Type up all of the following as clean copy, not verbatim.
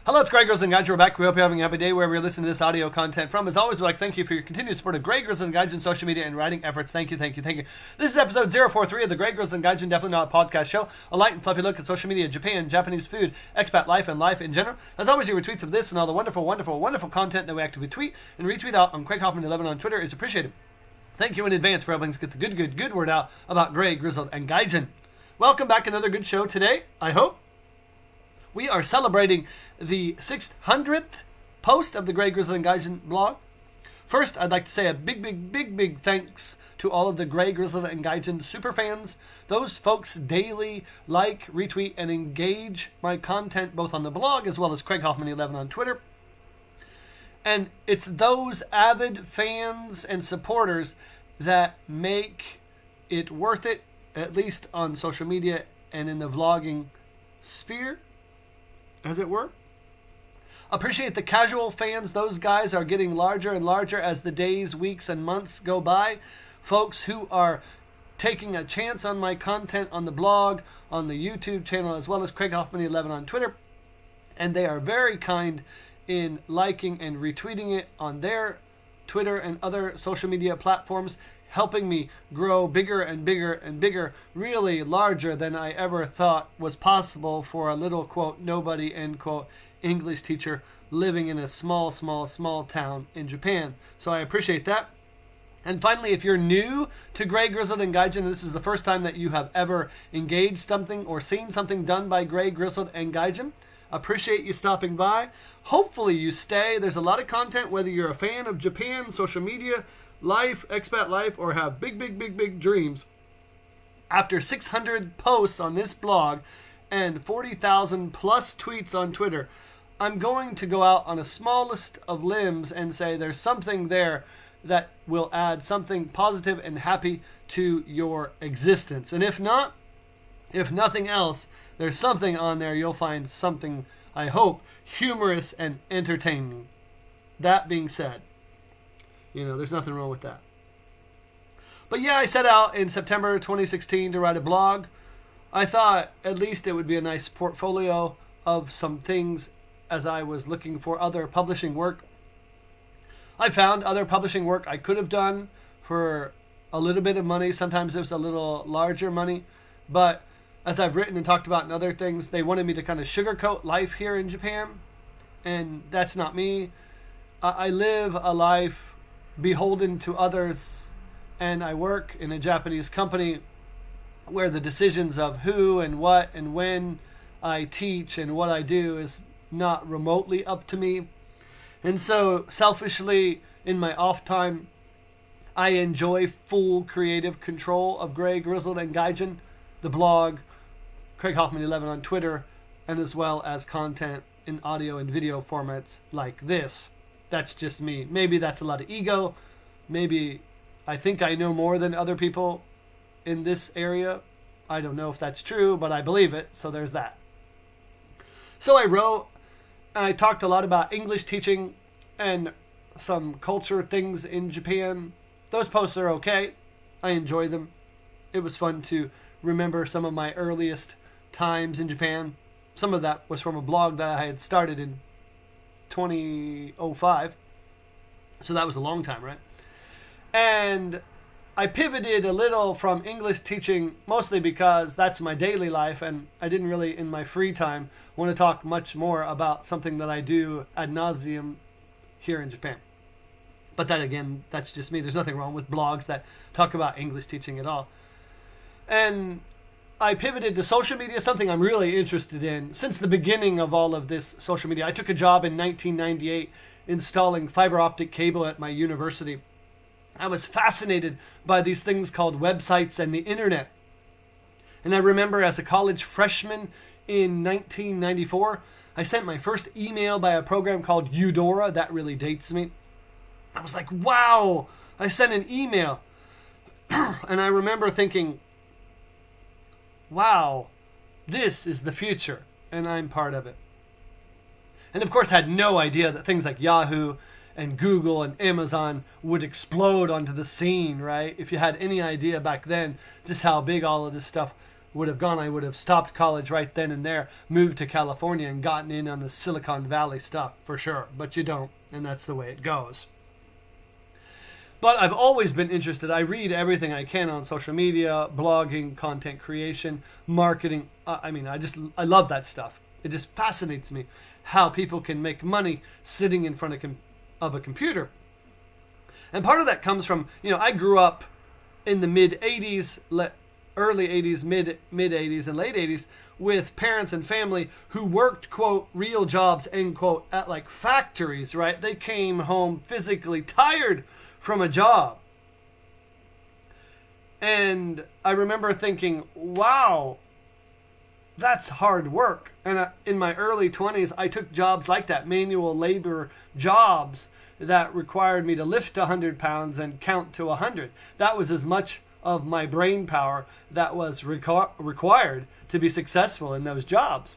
Hello, it's Greg Grizzled and Gaijin. We're back. We hope you're having a happy day wherever you're listening to this audio content from. As always, we'd like to thank you for your continued support of Greg Grizzled and Gaijin social media and writing efforts. Thank you, thank you, thank you. This is episode 043 of the Greg Grizzled and Gaijin, definitely not a podcast show. A light and fluffy look at social media, Japan, Japanese food, expat life, and life in general. As always, your retweets of this and all the wonderful, wonderful, wonderful content that we actively tweet and retweet out on Craig Hoffman 11 on Twitter is appreciated. Thank you in advance for helping us get the good word out about Greg Grizzled and Gaijin. Welcome back. Another good show today, I hope. We are celebrating the 600th post of the Greg Grizzled and Gaijin blog. First, I'd like to say a big thanks to all of the Greg Grizzled and Gaijin superfans. Those folks daily like, retweet, and engage my content both on the blog as well as Craig Hoffman 11 on Twitter. And it's those avid fans and supporters that make it worth it, at least on social media and in the vlogging sphere, as it were. Appreciate the casual fans. Those guys are getting larger and larger as the days, weeks, and months go by. Folks who are taking a chance on my content on the blog, on the YouTube channel, as well as Craig Hoffman 11 on Twitter. And they are very kind in liking and retweeting it on their Twitter and other social media platforms, helping me grow bigger and bigger and bigger, really larger than I ever thought was possible for a little, quote, nobody, end quote, English teacher living in a small town in Japan. So I appreciate that. And finally, if you're new to Greg Grizzled and Gaijin, this is the first time that you have ever engaged something or seen something done by Greg Grizzled and Gaijin, appreciate you stopping by. Hopefully you stay. There's a lot of content, whether you're a fan of Japan, social media, life, expat life, or have big dreams. After 600 posts on this blog and 40,000 plus tweets on Twitter, I'm going to go out on a smallest of limbs and say there's something there that will add something positive and happy to your existence. And if not, if nothing else, there's something on there you'll find something, I hope, humorous and entertaining. That being said, there's nothing wrong with that. But yeah, I set out in September 2016 to write a blog. I thought at least it would be a nice portfolio of some things as I was looking for other publishing work. I found other publishing work I could have done for a little bit of money. Sometimes it was a little larger money. But as I've written and talked about in other things, they wanted me to kind of sugarcoat life here in Japan. And that's not me. I live a life beholden to others, and I work in a Japanese company where the decisions of who and what and when I teach and what I do is not remotely up to me. And so selfishly, in my off time, I enjoy full creative control of Greg Grizzled and Gaijin, the blog, Craig Hoffman 11 on Twitter, and as well as content in audio and video formats like this. That's just me. Maybe that's a lot of ego. Maybe I think I know more than other people in this area. I don't know if that's true, but I believe it, so there's that. So I talked a lot about English teaching and some culture things in Japan. Those posts are okay. I enjoy them. It was fun to remember some of my earliest times in Japan. Some of that was from a blog that I had started in 2005. So that was a long time, right? And I pivoted a little from English teaching, mostly because that's my daily life, and I didn't really, in my free time, want to talk much more about something that I do ad nauseum here in Japan. But that, again, that's just me. There's nothing wrong with blogs that talk about English teaching at all. And I pivoted to social media, something I'm really interested in since the beginning of all of this social media. I took a job in 1998 installing fiber optic cable at my university. I was fascinated by these things called websites and the internet. And I remember as a college freshman in 1994, I sent my first email by a program called Eudora. That really dates me. I was like, wow, I sent an email. And I remember thinking, wow, this is the future, and I'm part of it. And of course had no idea that things like Yahoo and Google and Amazon would explode onto the scene, right? If you had any idea back then just how big all of this stuff would have gone. I would have stopped college right then and there, moved to California, and gotten in on the Silicon Valley stuff for sure. But you don't, and that's the way it goes. But I've always been interested. I read everything I can on social media, blogging, content creation, marketing. I love that stuff. It just fascinates me how people can make money sitting in front of a computer. And part of that comes from, I grew up in the mid-'80s, early 80s, mid-'80s, and late 80s with parents and family who worked, quote, real jobs, end quote, at like factories, right? They came home physically tired from a job. And I remember thinking, wow, that's hard work. And in my early 20s, I took jobs like that, manual labor jobs that required me to lift 100 pounds and count to 100. That was as much of my brain power that was required to be successful in those jobs.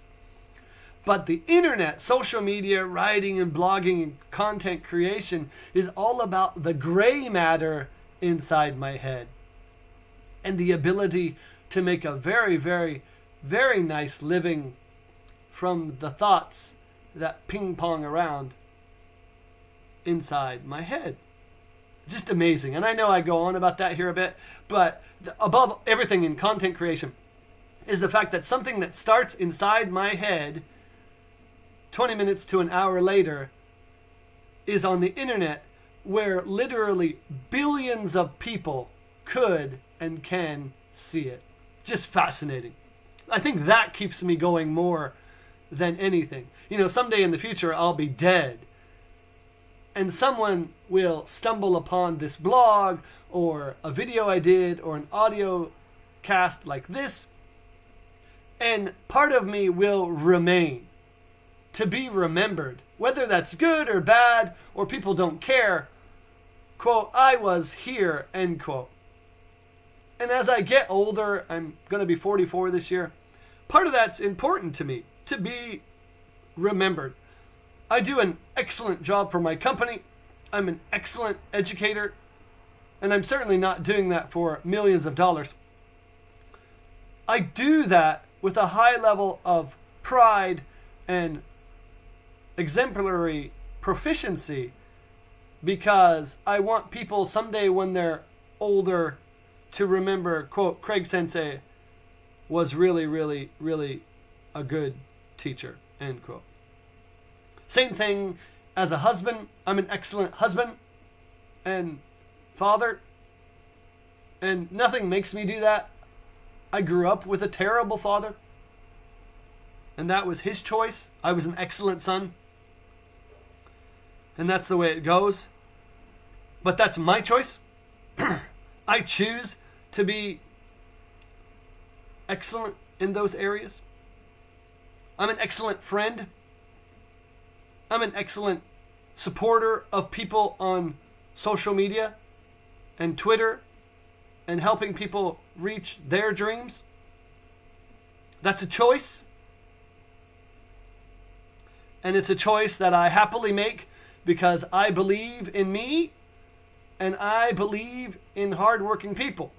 But the internet, social media, writing and blogging and content creation is all about the gray matter inside my head and the ability to make a very, very, very nice living from the thoughts that ping pong around inside my head. Just amazing. And I know I go on about that here a bit, but above everything in content creation is the fact that something that starts inside my head 20 minutes to an hour later is on the internet, where literally billions of people could and can see it. Just fascinating. I think that keeps me going more than anything. Someday in the future I'll be dead, and someone will stumble upon this blog or a video I did or an audio cast like this, and part of me will remain to be remembered, whether that's good or bad or people don't care. Quote, I was here, end quote. And as I get older, I'm going to be 44 this year, part of that's important to me, to be remembered. I do an excellent job for my company. I'm an excellent educator, and I'm certainly not doing that for millions of dollars. I do that with a high level of pride and exemplary proficiency, because I want people someday when they're older to remember, quote, Craig Sensei was really, really, really a good teacher, end quote. Same thing as a husband. I'm an excellent husband and father, and nothing makes me do that. I grew up with a terrible father, and that was his choice. I was an excellent son, and that's the way it goes. But that's my choice. I choose to be excellent in those areas. I'm an excellent friend. I'm an excellent supporter of people on social media and Twitter and helping people reach their dreams. That's a choice. And it's a choice that I happily make because I believe in me and I believe in hardworking people.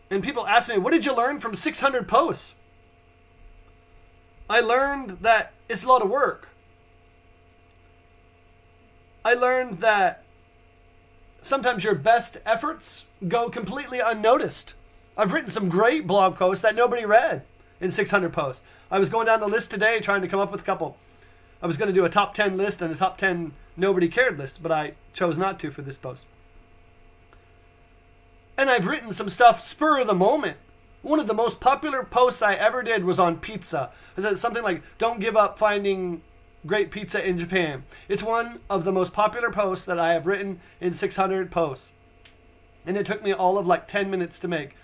And people ask me, what did you learn from 600 posts? I learned that it's a lot of work. I learned that sometimes your best efforts go completely unnoticed. I've written some great blog posts that nobody read in 600 posts. I was going down the list today trying to come up with a couple. I was going to do a top 10 list and a top 10 nobody cared list, but I chose not to for this post. And I've written some stuff spur of the moment. One of the most popular posts I ever did was on pizza. It said something like, don't give up finding great pizza in Japan. It's one of the most popular posts that I have written in 600 posts. And it took me all of like 10 minutes to make.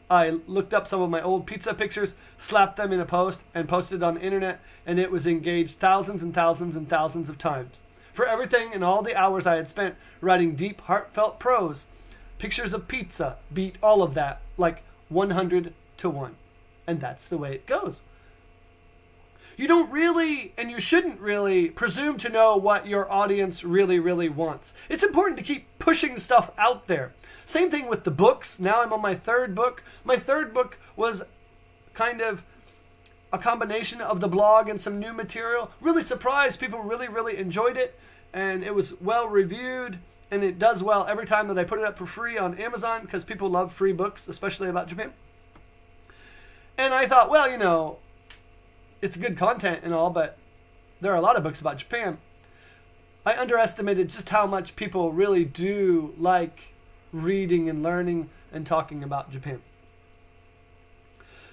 I looked up some of my old pizza pictures, slapped them in a post, and posted it on the internet, and it was engaged thousands and thousands and thousands of times. For everything and all the hours I had spent writing deep, heartfelt prose, pictures of pizza beat all of that like 100 to 1. And that's the way it goes. You don't really, and you shouldn't really, presume to know what your audience really, really wants. It's important to keep pushing stuff out there. Same thing with the books. Now I'm on my third book. My third book was kind of a combination of the blog and some new material. Really surprised. People really, really enjoyed it. And it was well reviewed. And it does well every time that I put it up for free on Amazon, because people love free books, especially about Japan. And I thought, well, you know, it's good content and all, but there are a lot of books about Japan. I underestimated just how much people really do like reading and learning and talking about Japan.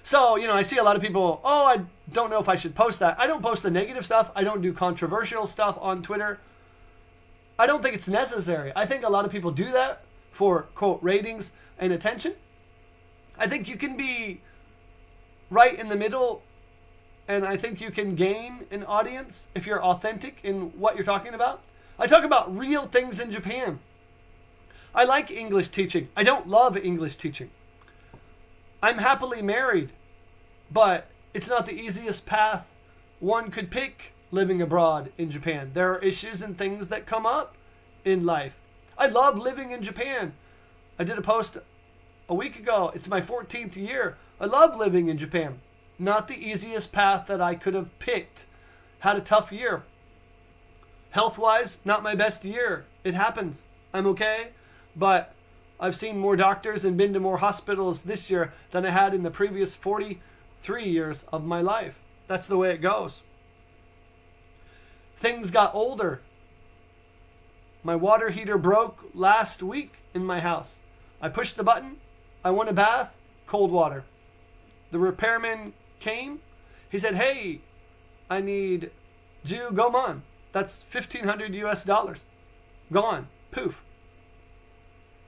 So, you know, I see a lot of people, oh, I don't know if I should post that. I don't post the negative stuff. I don't do controversial stuff on Twitter. I don't think it's necessary. I think a lot of people do that for, quote, ratings and attention. I think you can be right in the middle, and I think you can gain an audience if you're authentic in what you're talking about. I talk about real things in Japan. I like English teaching. I don't love English teaching. I'm happily married, but it's not the easiest path one could pick living abroad in Japan. There are issues and things that come up in life. I love living in Japan. I did a post a week ago. It's my 14th year. I love living in Japan. Not the easiest path that I could have picked. Had a tough year. Health-wise, not my best year. It happens. I'm okay, but I've seen more doctors and been to more hospitals this year than I had in the previous 43 years of my life. That's the way it goes. Things got older. My water heater broke last week in my house. I pushed the button. I want a bath. Cold water. The repairman came. He said, hey, I need Gomon. That's $1,500 US. Gone. Poof.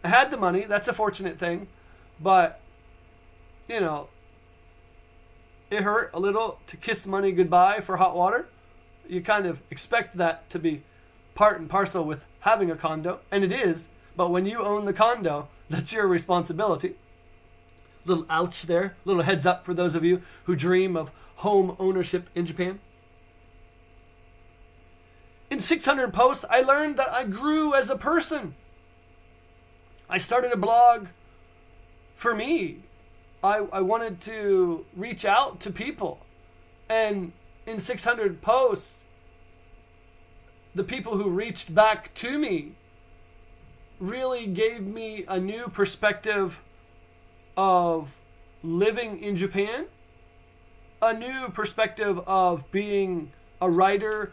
I had the money. That's a fortunate thing. But, you know, it hurt a little to kiss money goodbye for hot water. You kind of expect that to be part and parcel with having a condo. And it is. But when you own the condo, that's your responsibility. Little ouch there. Little heads up for those of you who dream of home ownership in Japan. In 600 posts, I learned that I grew as a person. I started a blog for me. I wanted to reach out to people. And in 600 posts, the people who reached back to me really gave me a new perspective of living in Japan, a new perspective of being a writer,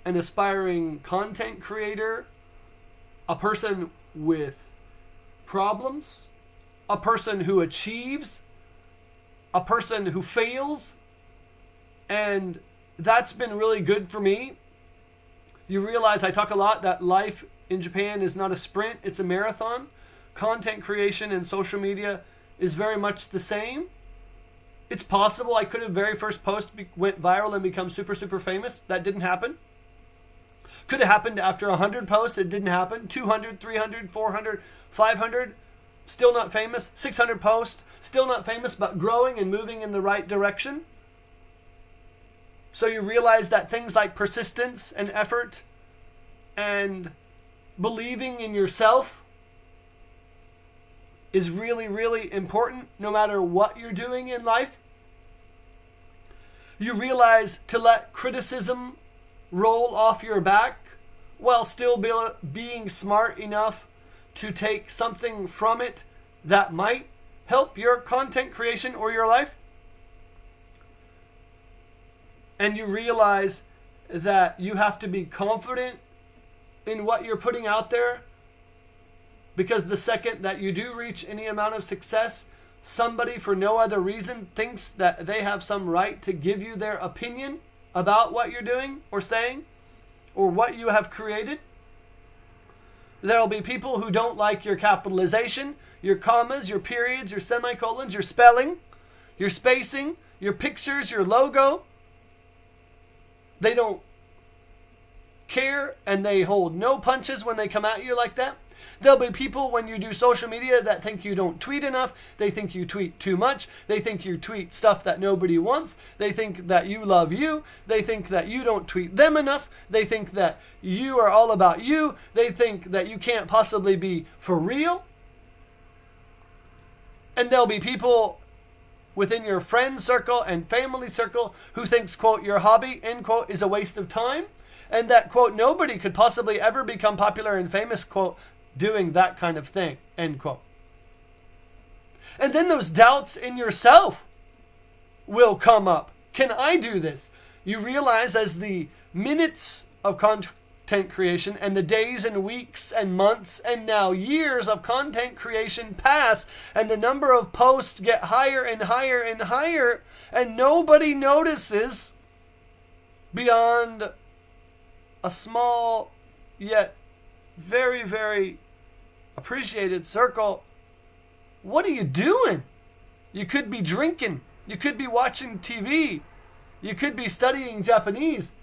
an aspiring content creator, a person with problems, a person who achieves, a person who fails. And that's been really good for me. You realize I talk a lot that life in Japan is not a sprint, it's a marathon. Content creation and social media is very much the same. It's possible I could have very first post went viral and become super, super famous. That didn't happen. Could have happened after 100 posts. It didn't happen. 200, 300, 400, 500. Still not famous. 600 posts. Still not famous, but growing and moving in the right direction. So you realize that things like persistence and effort and believing in yourself is really, really important no matter what you're doing in life. You realize to let criticism roll off your back while still being smart enough to take something from it that might help your content creation or your life. And you realize that you have to be confident in what you're putting out there, because the second that you do reach any amount of success, somebody for no other reason thinks that they have some right to give you their opinion about what you're doing or saying or what you have created. There'll be people who don't like your capitalization, your commas, your periods, your semicolons, your spelling, your spacing, your pictures, your logo. They don't care and they hold no punches when they come at you like that. There'll be people when you do social media that think you don't tweet enough. They think you tweet too much. They think you tweet stuff that nobody wants. They think that you love you. They think that you don't tweet them enough. They think that you are all about you. They think that you can't possibly be for real. And there'll be people within your friend circle and family circle who thinks, quote, your hobby, end quote, is a waste of time. And that, quote, nobody could possibly ever become popular and famous, quote, doing that kind of thing, end quote. And then those doubts in yourself will come up. Can I do this? You realize as the minutes of content creation and the days and weeks and months and now years of content creation pass and the number of posts get higher and higher and higher and nobody notices beyond a small yet very, very appreciated circle. What are you doing? You could be drinking. You could be watching TV. You could be studying Japanese.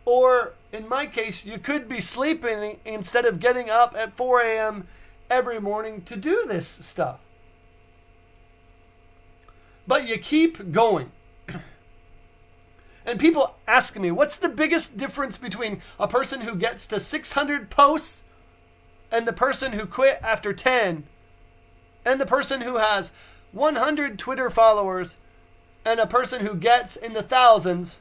Or, in my case, you could be sleeping instead of getting up at 4 a.m. every morning to do this stuff. But you keep going. And people ask me, what's the biggest difference between a person who gets to 600 posts and the person who quit after 10 and the person who has 100 Twitter followers and a person who gets in the thousands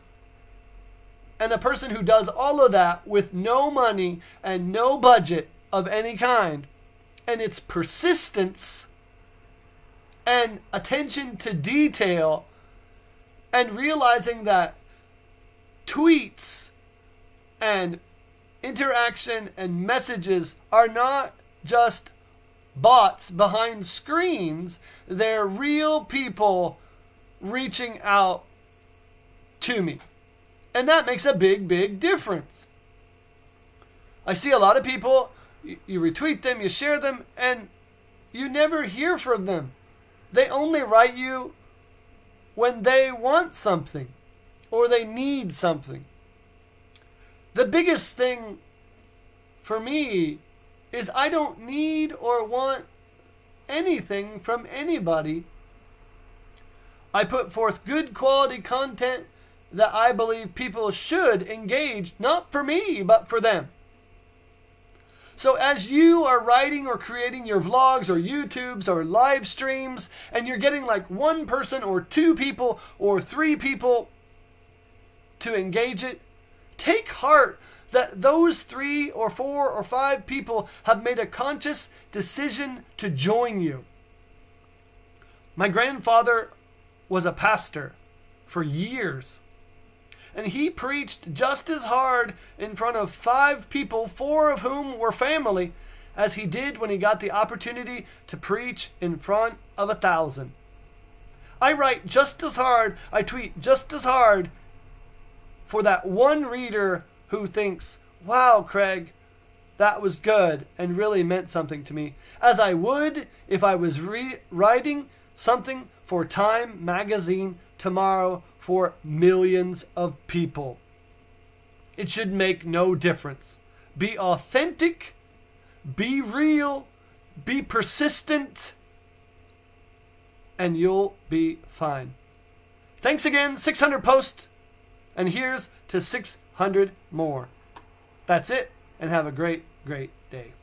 and a person who does all of that with no money and no budget of any kind? And it's persistence and attention to detail and realizing that tweets and interaction and messages are not just bots behind screens. They're real people reaching out to me. And that makes a big, big difference. I see a lot of people, you retweet them, you share them, and you never hear from them. They only write you when they want something or they need something. The biggest thing for me is I don't need or want anything from anybody. I put forth good quality content that I believe people should engage, not for me, but for them. So as you are writing or creating your vlogs or YouTubes or live streams, and you're getting like one person or two people or three people to engage it, take heart that those 3 or 4 or 5 people have made a conscious decision to join you. My grandfather was a pastor for years, and he preached just as hard in front of 5 people, 4 of whom were family, as he did when he got the opportunity to preach in front of 1,000. I write just as hard, I tweet just as hard for that one reader who thinks, wow, Craig, that was good and really meant something to me, as I would if I was writing something for Time magazine tomorrow for millions of people. It should make no difference. Be authentic, be real, be persistent, and you'll be fine. Thanks again, 600 posts, and here's to 600 more. That's it, and have a great, great day.